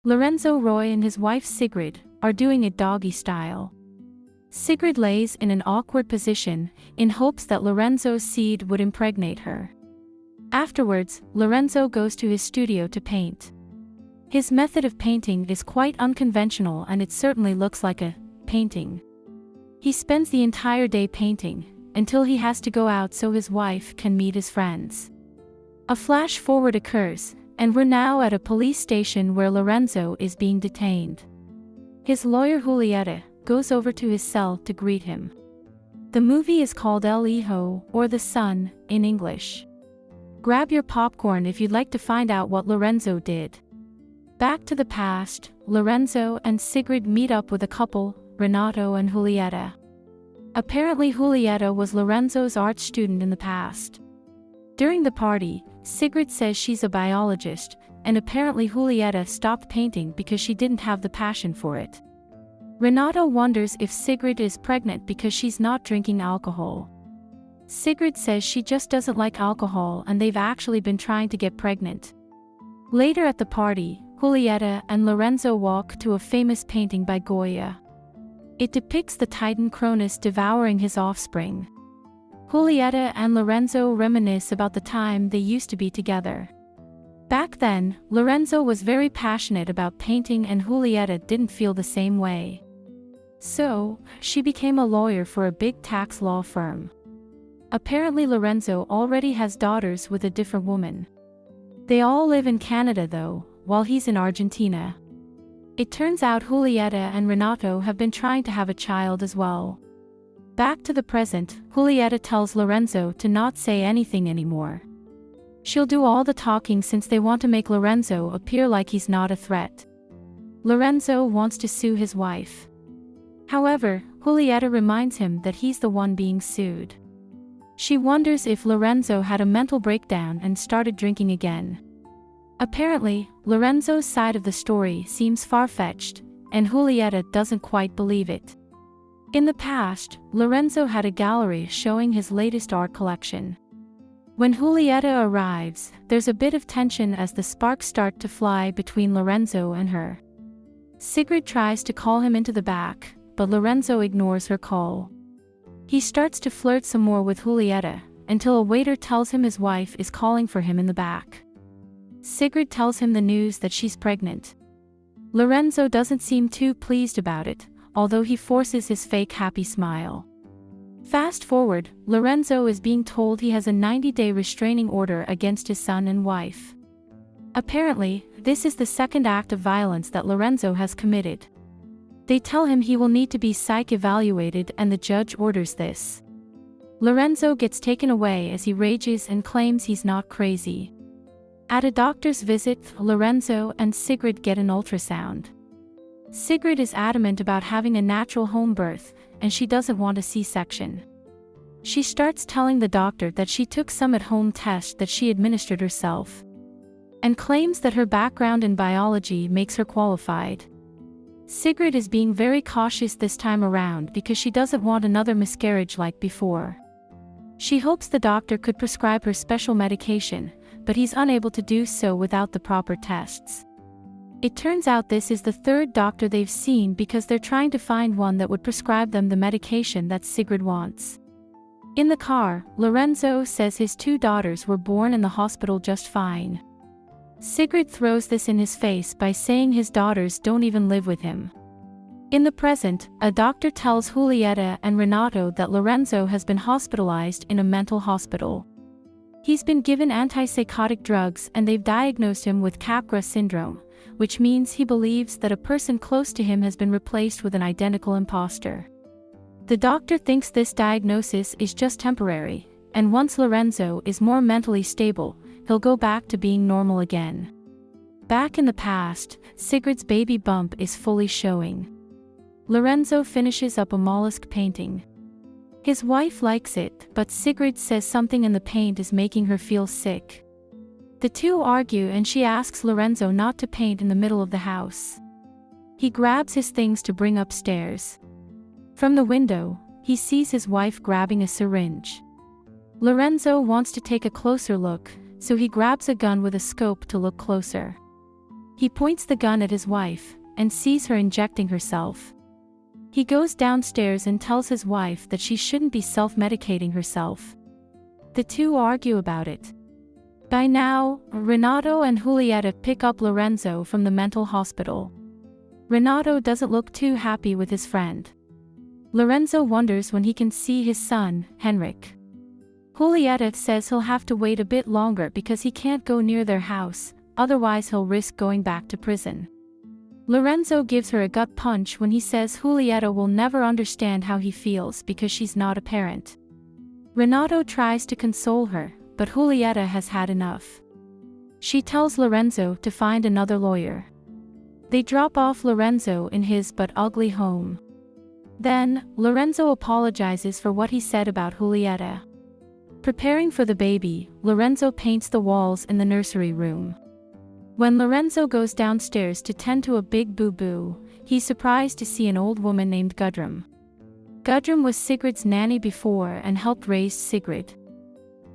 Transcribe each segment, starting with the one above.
Lorenzo Roy and his wife Sigrid are doing it doggy style. Sigrid lays in an awkward position, in hopes that Lorenzo's seed would impregnate her. Afterwards, Lorenzo goes to his studio to paint. His method of painting is quite unconventional, and it certainly looks like a painting. He spends the entire day painting, until he has to go out so his wife can meet his friends. A flash forward occurs, and we're now at a police station where Lorenzo is being detained. His lawyer Julieta goes over to his cell to greet him. The movie is called El Hijo, or The Son, in English. Grab your popcorn if you'd like to find out what Lorenzo did. Back to the past, Lorenzo and Sigrid meet up with a couple, Renato and Julieta. Apparently Julieta was Lorenzo's art student in the past. During the party, Sigrid says she's a biologist, and apparently Julieta stopped painting because she didn't have the passion for it. Renato wonders if Sigrid is pregnant because she's not drinking alcohol. Sigrid says she just doesn't like alcohol and they've actually been trying to get pregnant. Later at the party, Julieta and Lorenzo walk to a famous painting by Goya. It depicts the titan Cronus devouring his offspring. Julieta and Lorenzo reminisce about the time they used to be together. Back then, Lorenzo was very passionate about painting and Julieta didn't feel the same way. So, she became a lawyer for a big tax law firm. Apparently Lorenzo already has daughters with a different woman. They all live in Canada though, while he's in Argentina. It turns out Julieta and Renato have been trying to have a child as well. Back to the present, Julieta tells Lorenzo to not say anything anymore. She'll do all the talking since they want to make Lorenzo appear like he's not a threat. Lorenzo wants to sue his wife. However, Julieta reminds him that he's the one being sued. She wonders if Lorenzo had a mental breakdown and started drinking again. Apparently, Lorenzo's side of the story seems far-fetched, and Julieta doesn't quite believe it. In the past, Lorenzo had a gallery showing his latest art collection. When Julieta arrives, there's a bit of tension as the sparks start to fly between Lorenzo and her. Sigrid tries to call him into the back, but Lorenzo ignores her call. He starts to flirt some more with Julieta, until a waiter tells him his wife is calling for him in the back. Sigrid tells him the news that she's pregnant. Lorenzo doesn't seem too pleased about it, although he forces his fake happy smile. Fast forward, Lorenzo is being told he has a 90-day restraining order against his son and wife. Apparently, this is the second act of violence that Lorenzo has committed. They tell him he will need to be psych evaluated and the judge orders this. Lorenzo gets taken away as he rages and claims he's not crazy. At a doctor's visit, Lorenzo and Sigrid get an ultrasound. Sigrid is adamant about having a natural home birth, and she doesn't want a C-section. She starts telling the doctor that she took some at-home test that she administered herself, and claims that her background in biology makes her qualified. Sigrid is being very cautious this time around because she doesn't want another miscarriage like before. She hopes the doctor could prescribe her special medication, but he's unable to do so without the proper tests. It turns out this is the third doctor they've seen because they're trying to find one that would prescribe them the medication that Sigrid wants. In the car, Lorenzo says his two daughters were born in the hospital just fine. Sigrid throws this in his face by saying his daughters don't even live with him. In the present, a doctor tells Julieta and Renato that Lorenzo has been hospitalized in a mental hospital. He's been given antipsychotic drugs and they've diagnosed him with Capgras syndrome, which means he believes that a person close to him has been replaced with an identical imposter. The doctor thinks this diagnosis is just temporary, and once Lorenzo is more mentally stable, he'll go back to being normal again. Back in the past, Sigrid's baby bump is fully showing. Lorenzo finishes up a mollusk painting. His wife likes it, but Sigrid says something in the paint is making her feel sick. The two argue and she asks Lorenzo not to paint in the middle of the house. He grabs his things to bring upstairs. From the window, he sees his wife grabbing a syringe. Lorenzo wants to take a closer look, so he grabs a gun with a scope to look closer. He points the gun at his wife, and sees her injecting herself. He goes downstairs and tells his wife that she shouldn't be self-medicating herself. The two argue about it. By now, Renato and Julieta pick up Lorenzo from the mental hospital. Renato doesn't look too happy with his friend. Lorenzo wonders when he can see his son, Henrik. Julieta says he'll have to wait a bit longer because he can't go near their house, otherwise he'll risk going back to prison. Lorenzo gives her a gut punch when he says Julieta will never understand how he feels because she's not a parent. Renato tries to console her, but Julieta has had enough. She tells Lorenzo to find another lawyer. They drop off Lorenzo in his but ugly home. Then, Lorenzo apologizes for what he said about Julieta. Preparing for the baby, Lorenzo paints the walls in the nursery room. When Lorenzo goes downstairs to tend to a big boo-boo, he's surprised to see an old woman named Gudrun. Gudrun was Sigrid's nanny before and helped raise Sigrid.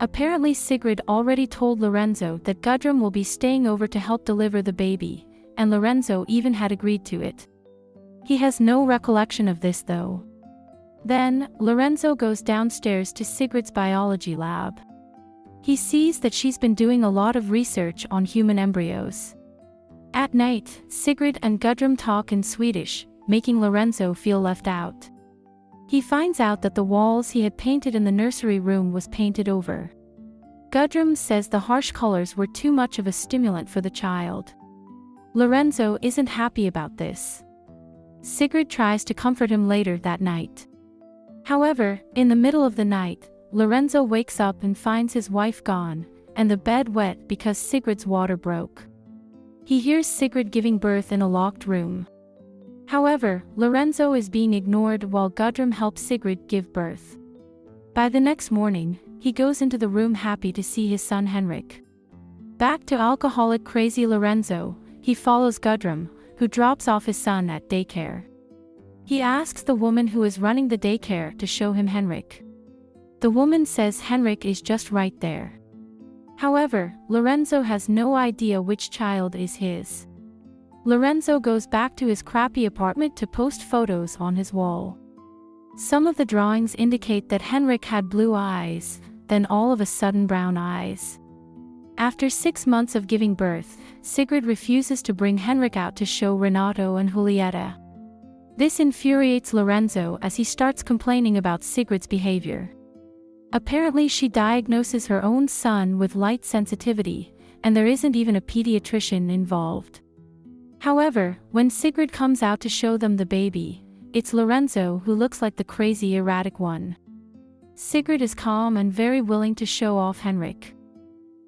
Apparently Sigrid already told Lorenzo that Gudrun will be staying over to help deliver the baby, and Lorenzo even had agreed to it. He has no recollection of this though. Then, Lorenzo goes downstairs to Sigrid's biology lab. He sees that she's been doing a lot of research on human embryos. At night, Sigrid and Gudrun talk in Swedish, making Lorenzo feel left out. He finds out that the walls he had painted in the nursery room was painted over. Gudrun says the harsh colors were too much of a stimulant for the child. Lorenzo isn't happy about this. Sigrid tries to comfort him later that night. However, in the middle of the night, Lorenzo wakes up and finds his wife gone, and the bed wet because Sigrid's water broke. He hears Sigrid giving birth in a locked room. However, Lorenzo is being ignored while Gudrun helps Sigrid give birth. By the next morning, he goes into the room happy to see his son Henrik. Back to alcoholic crazy Lorenzo, he follows Gudrun, who drops off his son at daycare. He asks the woman who is running the daycare to show him Henrik. The woman says Henrik is just right there. However, Lorenzo has no idea which child is his. Lorenzo goes back to his crappy apartment to post photos on his wall. Some of the drawings indicate that Henrik had blue eyes, then all of a sudden brown eyes. After 6 months of giving birth, Sigrid refuses to bring Henrik out to show Renato and Julieta. This infuriates Lorenzo as he starts complaining about Sigrid's behavior. Apparently she diagnoses her own son with light sensitivity, and there isn't even a pediatrician involved. However, when Sigrid comes out to show them the baby, it's Lorenzo who looks like the crazy erratic one. Sigrid is calm and very willing to show off Henrik.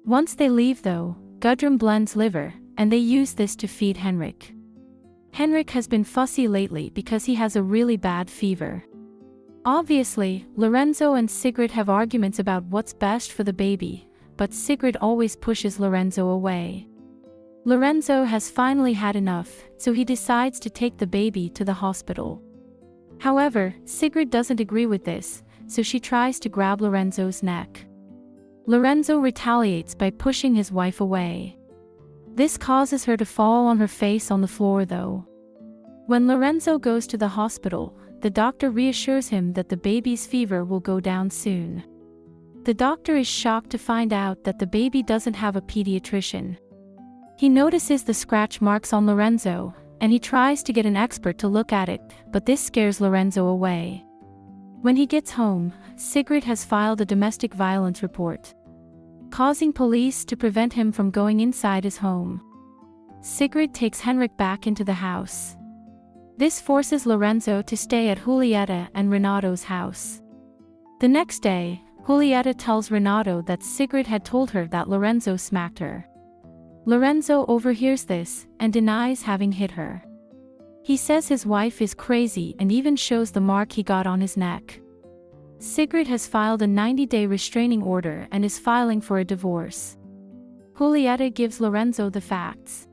Once they leave though, Gudrun blends liver, and they use this to feed Henrik. Henrik has been fussy lately because he has a really bad fever. Obviously, Lorenzo and Sigrid have arguments about what's best for the baby, but Sigrid always pushes Lorenzo away. Lorenzo has finally had enough, so he decides to take the baby to the hospital. However, Sigrid doesn't agree with this, so she tries to grab Lorenzo's neck. Lorenzo retaliates by pushing his wife away. This causes her to fall on her face on the floor though. When Lorenzo goes to the hospital, the doctor reassures him that the baby's fever will go down soon. The doctor is shocked to find out that the baby doesn't have a pediatrician. He notices the scratch marks on Lorenzo, and he tries to get an expert to look at it, but this scares Lorenzo away. When he gets home, Sigrid has filed a domestic violence report, causing police to prevent him from going inside his home. Sigrid takes Henrik back into the house. This forces Lorenzo to stay at Julieta and Renato's house. The next day, Julieta tells Renato that Sigrid had told her that Lorenzo smacked her. Lorenzo overhears this and denies having hit her. He says his wife is crazy and even shows the mark he got on his neck. Sigrid has filed a 90-day restraining order and is filing for a divorce. Julieta gives Lorenzo the facts.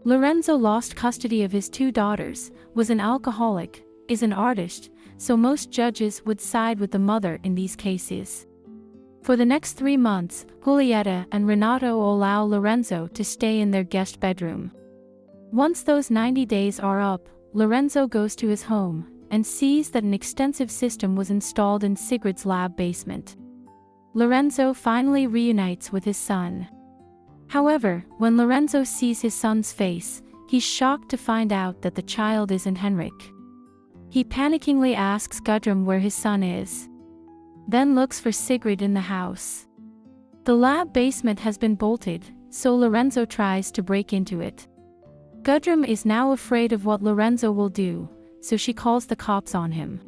Lorenzo lost custody of his 2 daughters, was an alcoholic, is an artist, so most judges would side with the mother in these cases. For the next 3 months, Julieta and Renato allow Lorenzo to stay in their guest bedroom. Once those 90 days are up, Lorenzo goes to his home and sees that an extensive system was installed in Sigrid's lab basement. Lorenzo finally reunites with his son. However, when Lorenzo sees his son's face, he's shocked to find out that the child isn't Henrik. He panickingly asks Gudrun where his son is, then looks for Sigrid in the house. The lab basement has been bolted, so Lorenzo tries to break into it. Gudrun is now afraid of what Lorenzo will do, so she calls the cops on him.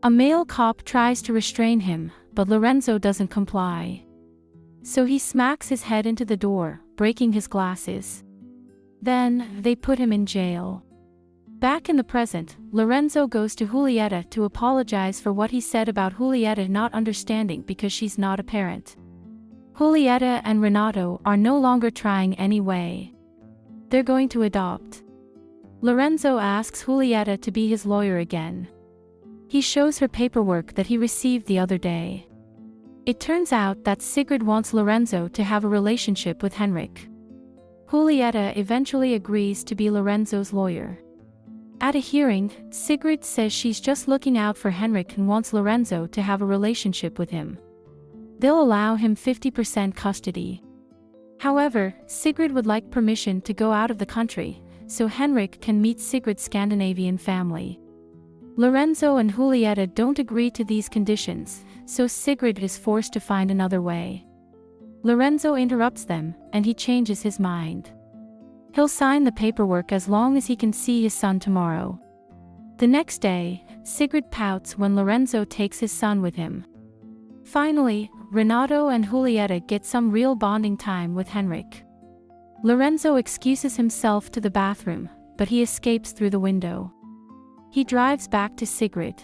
A male cop tries to restrain him, but Lorenzo doesn't comply. So he smacks his head into the door, breaking his glasses. Then, they put him in jail. Back in the present, Lorenzo goes to Julieta to apologize for what he said about Julieta not understanding because she's not a parent. Julieta and Renato are no longer trying anyway. They're going to adopt. Lorenzo asks Julieta to be his lawyer again. He shows her paperwork that he received the other day. It turns out that Sigrid wants Lorenzo to have a relationship with Henrik. Julieta eventually agrees to be Lorenzo's lawyer. At a hearing, Sigrid says she's just looking out for Henrik and wants Lorenzo to have a relationship with him. They'll allow him 50% custody. However, Sigrid would like permission to go out of the country, so Henrik can meet Sigrid's Scandinavian family. Lorenzo and Julieta don't agree to these conditions, so Sigrid is forced to find another way. Lorenzo interrupts them, and he changes his mind. He'll sign the paperwork as long as he can see his son tomorrow. The next day, Sigrid pouts when Lorenzo takes his son with him. Finally, Renato and Julieta get some real bonding time with Henrik. Lorenzo excuses himself to the bathroom, but he escapes through the window. He drives back to Sigrid.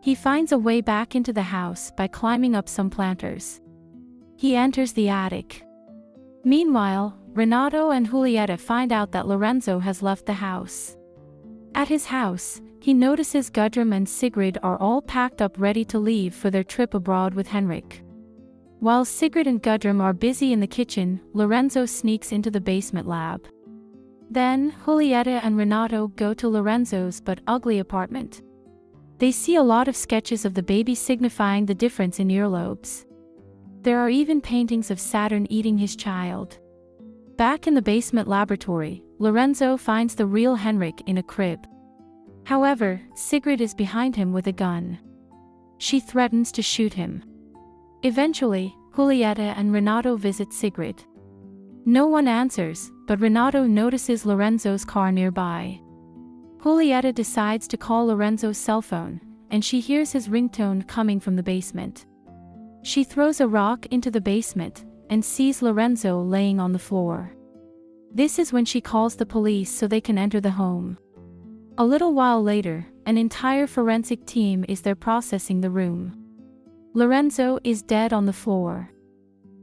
He finds a way back into the house by climbing up some planters. He enters the attic. Meanwhile, Renato and Julieta find out that Lorenzo has left the house. At his house, he notices Gudrun and Sigrid are all packed up ready to leave for their trip abroad with Henrik. While Sigrid and Gudrun are busy in the kitchen, Lorenzo sneaks into the basement lab. Then, Julieta and Renato go to Lorenzo's but ugly apartment. They see a lot of sketches of the baby signifying the difference in earlobes. There are even paintings of Saturn eating his child. Back in the basement laboratory, Lorenzo finds the real Henrik in a crib. However, Sigrid is behind him with a gun. She threatens to shoot him. Eventually, Julieta and Renato visit Sigrid. No one answers, but Renato notices Lorenzo's car nearby. Julieta decides to call Lorenzo's cell phone, and she hears his ringtone coming from the basement. She throws a rock into the basement, and sees Lorenzo laying on the floor. This is when she calls the police so they can enter the home. A little while later, an entire forensic team is there processing the room. Lorenzo is dead on the floor.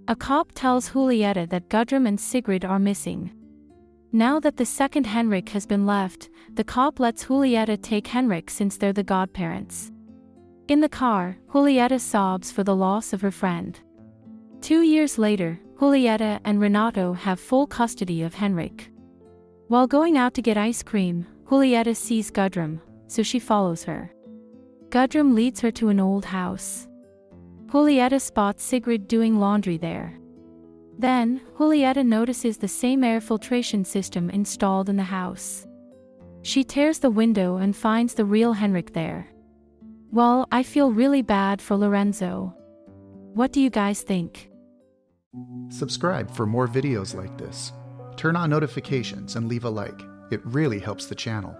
A cop tells Julieta that Gudrun and Sigrid are missing. Now that the second Henrik has been left, the cop lets Julieta take Henrik since they're the godparents. In the car, Julieta sobs for the loss of her friend. 2 years later, Julieta and Renato have full custody of Henrik. While going out to get ice cream, Julieta sees Gudrun, so she follows her. Gudrun leads her to an old house. Julieta spots Sigrid doing laundry there. Then, Julieta notices the same air filtration system installed in the house. She tears the window and finds the real Henrik there. Well, I feel really bad for Lorenzo. What do you guys think? Subscribe for more videos like this. Turn on notifications and leave a like. It really helps the channel.